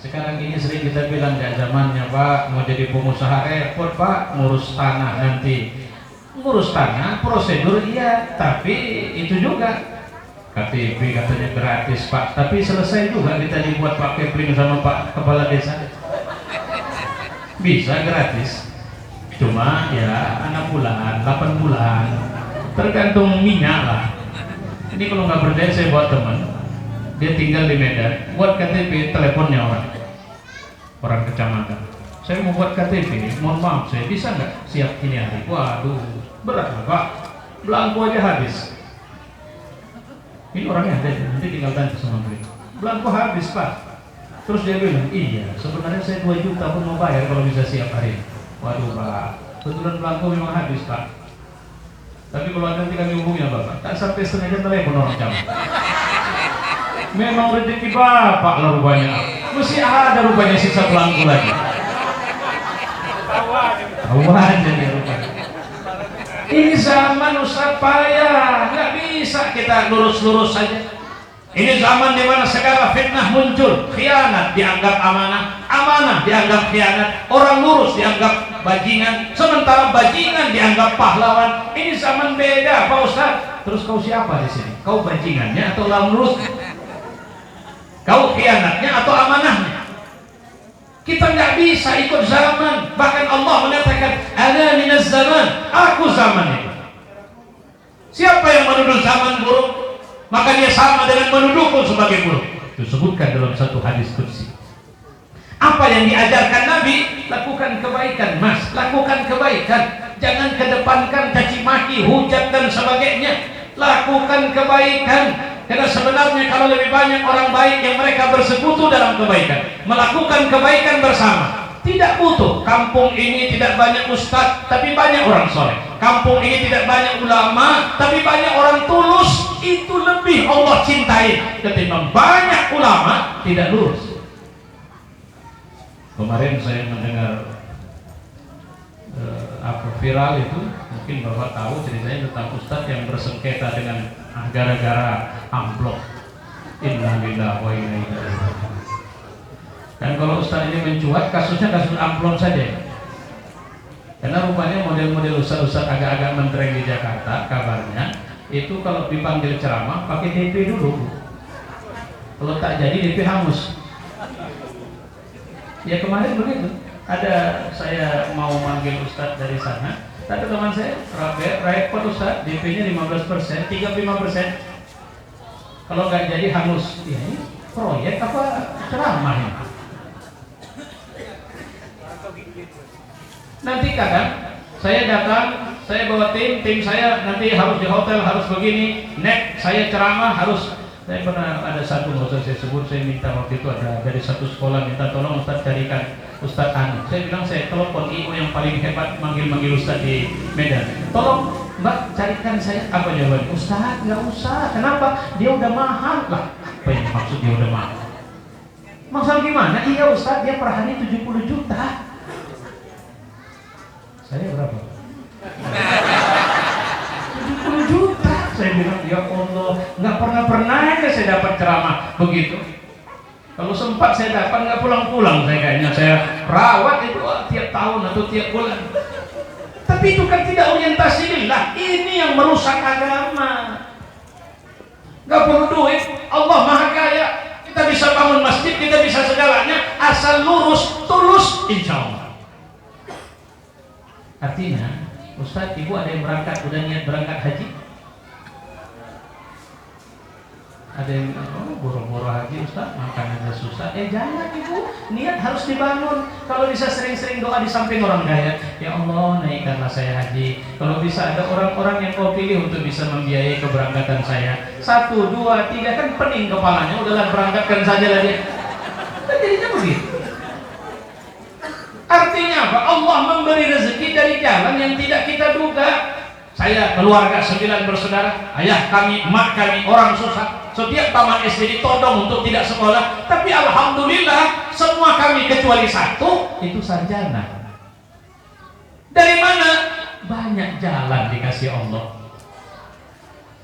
Sekarang ini sering kita bilang, ya zamannya Pak, mau jadi pengusaha repot Pak, ngurus tanah nanti. Ngurus tanah, prosedur iya, tapi itu juga KTP katanya gratis Pak, tapi selesai juga kita dibuat Pak Kepling sama Pak Kepala Desa. Bisa gratis, cuma ya 6 bulan, 8 bulan, tergantung minyak lah. Ini kalau nggak berdaya saya buat teman, dia tinggal di Medan, buat KTP, teleponnya orang kecamatan. Saya mau buat KTP, mohon maaf saya bisa nggak siap ini hari? Waduh, berat lah Pak, belangko aja habis. Ini orangnya ada, nanti tinggal tanya sama beliau. Belangko habis Pak. Terus dia bilang, iya sebenarnya saya 2 juta pun mau bayar kalau bisa siap hari. Waduh Pak, kebetulan belangko memang habis Pak. Tapi kalau nanti kami hubungi Bapak, tak sampai setengah jam telepon orang jam. Memang rezeki Bapak lah rupanya. Mesti ada rupanya sisa belangko lagi. Awan jadi rupanya. Ini zaman usah payah, nggak bisa kita lurus-lurus saja. Ini zaman di mana segala fitnah muncul, khianat dianggap amanah, amanah dianggap khianat, orang lurus dianggap bajingan, sementara bajingan dianggap pahlawan. Ini zaman beda, Pak Ustaz. Terus kau siapa di sini? Kau bajingannya atau orang lurus? Kau khianatnya atau amanahnya? Kita nggak bisa ikut zaman. Bahkan Allah mengatakan, "Ana minaz zaman." Aku zaman itu. Siapa yang menuduh zaman buruk, maka dia sama dengan menuduhku sebagai buruk. Disebutkan dalam satu hadis qudsi. Apa yang diajarkan Nabi? Lakukan kebaikan, Mas. Lakukan kebaikan. Jangan kedepankan caci maki, hujat dan sebagainya. Lakukan kebaikan. Karena sebenarnya kalau lebih banyak orang baik yang mereka bersekutu dalam kebaikan, melakukan kebaikan bersama. Tidak butuh. Kampung ini tidak banyak ustadz, tapi banyak orang soleh. Kampung ini tidak banyak ulama, tapi banyak orang tulus. Itu lebih Allah cintai ketimbang banyak ulama tidak lurus. Kemarin saya mendengar viral itu, mungkin Bapak tahu ceritanya tentang ustadz yang bersengketa dengan gara-gara amplop. Innalillahi wa inna ilaihi raji'un. Dan kalau ustadz ini mencuat, kasusnya kasus amplop saja. Karena rupanya model-model ustadz-ustadz agak-agak mentereng di Jakarta, kabarnya itu kalau dipanggil ceramah pakai DP dulu. Kalau tak jadi DP hangus. Ya kemarin begitu. Ada saya mau manggil ustadz dari sana, kata teman saya, repot ustadz, DP-nya 15%, 35%. Kalau nggak jadi hangus. Ya ini proyek apa ceramah ini? Nanti kadang saya datang, saya bawa tim saya nanti harus di hotel, harus begini, saya ceramah harus. Saya pernah ada satu, nggak usah saya sebut, saya minta waktu itu ada dari satu sekolah minta tolong Ustadz carikan Ustadz Anu. Saya bilang saya telepon IO yang paling hebat manggil Ustadz di Medan. Tolong Mbak carikan saya. Apa jawabannya? Ustadz nggak usah. Kenapa? Dia udah mahal lah. Apa yang maksud dia udah mahal? Maksud gimana? Iya Ustadz, dia per hari 70 juta. Saya berapa? 70 juta. Saya bilang, ya Allah, nggak pernah saya dapat ceramah begitu. Kalau sempat saya dapat, nggak pulang-pulang saya kayaknya. Saya rawat itu tiap tahun atau tiap bulan. Tapi itu kan tidak orientasi lillah. Ini yang merusak agama. Nggak perlu duit. Allah Maha Kaya. Kita bisa bangun masjid, kita bisa segalanya. Asal lurus, tulus, insya Allah. Artinya, Ustadz, Ibu ada yang berangkat, udah niat berangkat haji? Ada yang boro-boro haji Ustaz, makanannya susah. Jangan Ibu, niat harus dibangun. Kalau bisa sering-sering doa di samping orang kaya, ya Allah naikkanlah saya haji. Kalau bisa ada orang-orang yang kau pilih untuk bisa membiayai keberangkatan saya. 1, 2, 3 kan pening kepalanya, udahlah berangkatkan saja lah dia. Dan jadinya begitu. Artinya apa? Allah memberi rezeki dari jalan yang tidak kita duga. Saya keluarga 9 bersaudara, ayah kami, emak kami orang susah. Setiap taman SD ditodong untuk tidak sekolah, tapi alhamdulillah semua kami kecuali 1 itu sarjana. Dari mana? Banyak jalan dikasih Allah.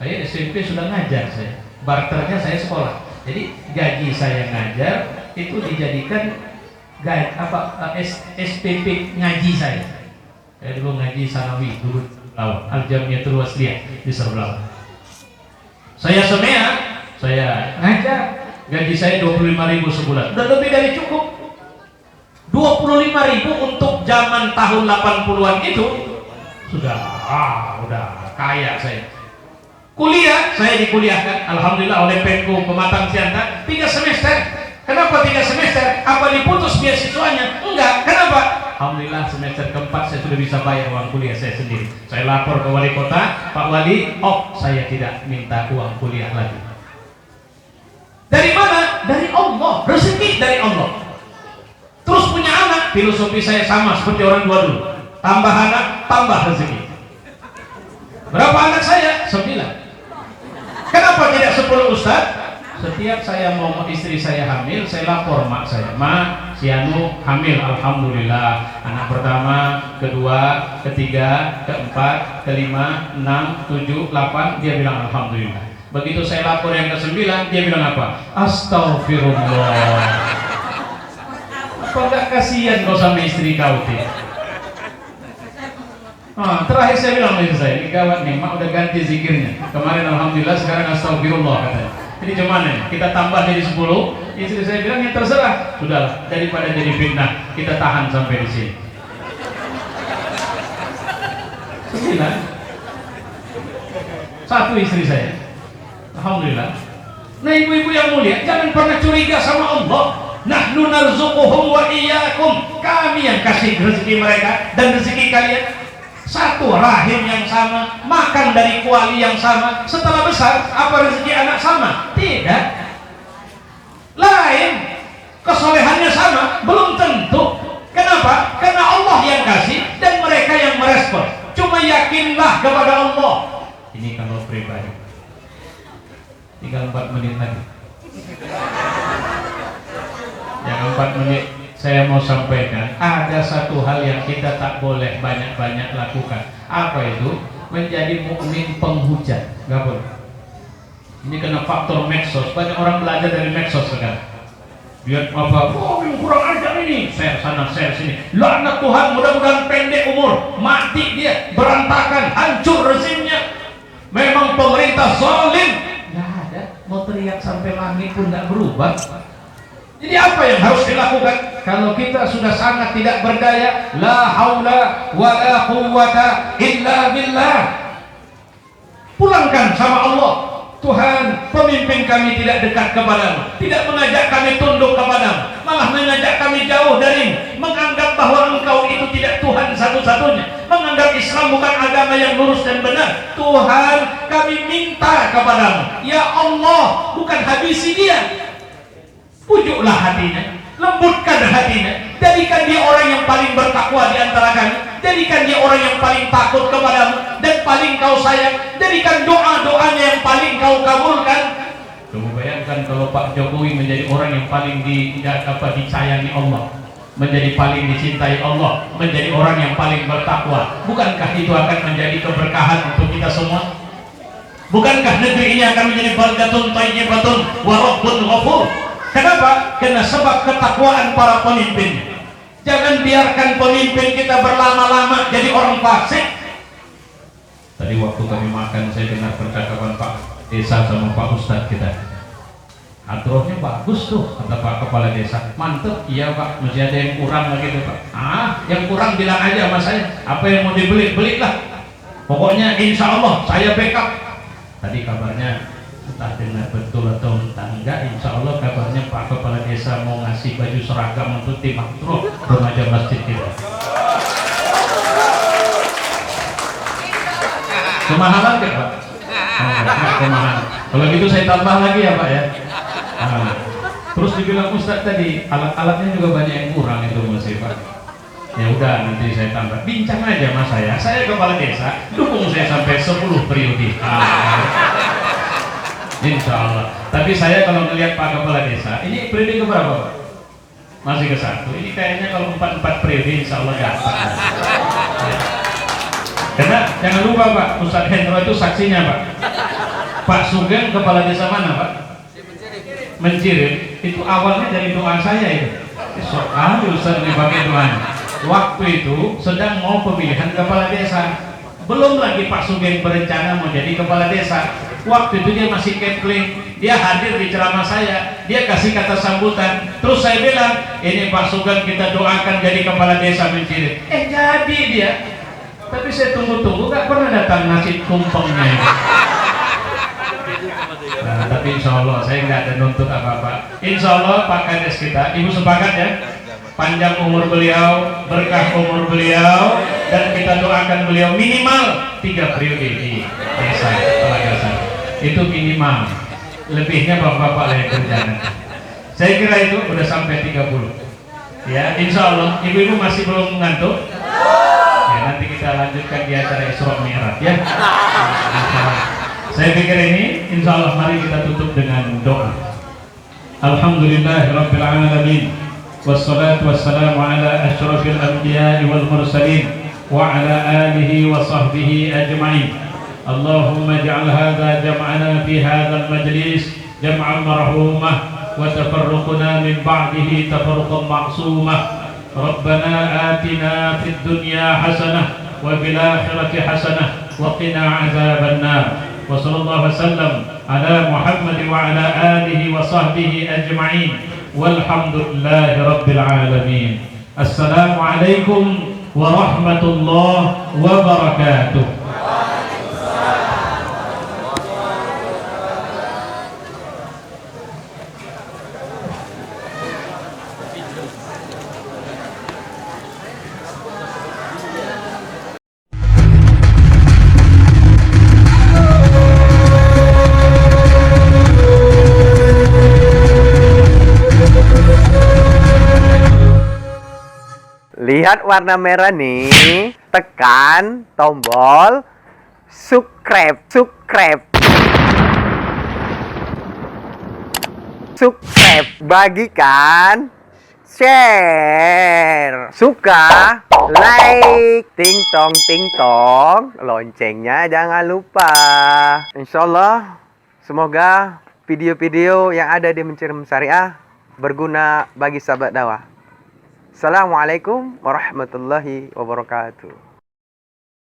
Saya SMP sudah ngajar saya, barternya saya sekolah. Jadi gaji saya ngajar itu dijadikan SPP ngaji saya. Saya dulu ngaji sanawi dulu Al-Jamiatul Wasliyah di Serblau. Saya semea, saya ngajar, gaji saya 25.000 sebulan, udah lebih dari cukup. 25.000 untuk zaman tahun 80-an itu sudah udah kaya saya. Kuliah, saya dikuliahkan alhamdulillah oleh Penku Pematang Siantar 3 semester. Kenapa 3 semester? Apa diputus beasiswanya? Enggak. Kenapa? Alhamdulillah semester keempat saya sudah bisa bayar uang kuliah saya sendiri. Saya lapor ke wali kota, Pak Wali, saya tidak minta uang kuliah lagi. Dari mana? Dari Allah. Rezeki dari Allah. Terus punya anak, filosofi saya sama seperti orang tua dulu. Tambah anak, tambah rezeki. Berapa anak saya? 9. Kenapa tidak 10 Ustaz? Setiap saya mau istri saya hamil, saya lapor mak saya, "Ma, si Anu hamil, alhamdulillah. Anak pertama, kedua, ketiga, keempat, kelima, 6, 7, 8." Dia bilang alhamdulillah. Begitu saya lapor yang ke-9, dia bilang apa? Astagfirullah. Kok gak kasihan kau sama istri kau tuh? Terakhir saya bilang sama istri saya, ini gawat nih, mak udah ganti zikirnya. Kemarin alhamdulillah, sekarang astagfirullah katanya. Jadi gimana nih? Kita tambah jadi 10. Istri saya bilang ya terserah. Sudahlah, daripada jadi fitnah, kita tahan sampai di sini. 9. Satu istri saya. Alhamdulillah. Nah ibu-ibu yang mulia, jangan pernah curiga sama Allah. Nahnu narzuquhum wa iyyakum. Kami yang kasih rezeki mereka dan rezeki kalian. Satu rahim yang sama, makan dari kuali yang sama. Setelah besar, apa rezeki anak sama? Tidak. Lain. Kesolehannya sama, belum tentu. Kenapa? Karena Allah yang kasih dan mereka yang merespon. Cuma yakinlah kepada Allah. Ini kalau pribadi. Tinggal 4 menit lagi. Yang 4 menit saya mau sampaikan, ada satu hal yang kita tak boleh banyak-banyak lakukan. Apa itu? Menjadi mukmin penghujat. Gak boleh. Ini kena faktor medsos. Banyak orang belajar dari medsos sekarang. Lihat apa? Oh, yang kurang ajar ini. Share sana, share sini. Laknat Tuhan, mudah-mudahan pendek umur, mati dia, berantakan, hancur rezimnya. Memang pemerintah zalim. Mau teriak sampai langit pun tidak berubah. Jadi apa yang harus dilakukan? Kalau kita sudah sangat tidak berdaya, la haula wa la quwwata illa billah. Pulangkan sama Allah. Tuhan, pemimpin kami tidak dekat kepadamu, tidak mengajak kami tunduk kepadamu, malah mengajak kami jauh darimu, menganggap bahwa engkau itu tidak Tuhan satu-satunya, menganggap Islam bukan agama yang lurus dan benar. Tuhan, kami minta kepadamu, ya Allah, bukan habisi dia, pujuklah hatinya, lembutkan hatinya, jadikan dia orang yang paling bertakwa di antara kami, jadikan dia orang yang paling takut kepadamu dan paling kau sayang, jadikan doa-doanya yang paling kau kabulkan. Coba bayangkan kalau Pak Jokowi menjadi orang yang paling disayangi Allah, menjadi paling dicintai Allah, menjadi orang yang paling bertakwa. Bukankah itu akan menjadi keberkahan untuk kita semua? Bukankah negeri ini akan menjadi baldatun thayyibatun wa rabbun ghafur? Kenapa? Karena sebab ketakwaan para pemimpin. Jangan biarkan pemimpin kita berlama-lama jadi orang fasik. Tadi waktu kami makan, saya dengar percakapan Pak Desa sama Pak Ustadz kita. Hadrohnya bagus tuh, kata Pak Kepala Desa. Mantep, iya Pak, masih ada yang kurang lagi tuh Pak. Yang kurang bilang aja sama saya. Apa yang mau dibeli, belilah. Pokoknya insya Allah saya backup. Tadi kabarnya, entah dengar betul atau entah enggak, insya Allah kabarnya Pak Kepala Desa mau ngasih baju seragam untuk tim Hadroh remaja masjid kita. Kemahalan kan Pak? Kemahalan. Kalau gitu saya tambah lagi ya Pak ya. Terus dibilang Ustadz tadi alat-alatnya juga banyak yang kurang itu masih Pak. Ya udah nanti saya tambah. Bincang aja mas saya kepala desa, dukung saya sampai 10 periode. Insya Allah. Tapi saya kalau melihat Pak Kepala Desa, ini periode keberapa Pak? Masih ke 1. Ini kayaknya kalau 4 periode Insya Allah gampang. Karena jangan lupa Pak, Ustadz Hendro itu saksinya Pak. Pak Sugeng kepala desa mana Pak? Mencirim. Itu awalnya dari doa saya itu. Ustadz dipakai doanya. Waktu itu sedang mau pemilihan kepala desa. Belum lagi Pak Sugeng berencana mau jadi kepala desa. Waktu itu dia masih kepling, dia hadir di ceramah saya, dia kasih kata sambutan. Terus saya bilang, ini Pak Sugeng kita doakan jadi kepala desa Mencirim. Jadi dia. Tapi saya tunggu-tunggu gak pernah datang nasi tumpengnya. Nah, tapi insya Allah saya nggak ada nuntut apa-apa. Insya Allah Pak Kades kita, Ibu sepakat ya, panjang umur beliau, berkah umur beliau, dan kita doakan beliau minimal 3 periode di desa Telaga. Itu minimal. Lebihnya bapak-bapak lah yang kerjaan. Saya kira itu udah sampai 30. Ya, insya Allah. Ibu-ibu masih belum ngantuk? Nanti kita lanjutkan di acara Isra Mi'raj ya. Saya pikir ini insya Allah mari kita tutup dengan doa. Alhamdulillahirabbil alamin. Wassalatu wassalamu ala asyrafil anbiya'i wal mursalin wa ala alihi wa sahbihi ajma'in. اللهم اجعل هذا جمعنا في هذا المجلس جمعا مرحوما وتفرقنا من بعده تفرقا معصوما ربنا آتنا في الدنيا حسنة وفي الآخرة حسنة وقنا عذاب النار وصلى الله وسلم على محمد وعلى آله وصحبه أجمعين والحمد لله رب العالمين. السلام عليكم ورحمة الله وبركاته. Lihat warna merah nih, tekan tombol subscribe, bagikan, share, suka, like, ting tong, loncengnya jangan lupa. Insyaallah, semoga video-video yang ada di Mencermin Syariah berguna bagi sahabat dakwah. Assalamualaikum warahmatullahi wabarakatuh.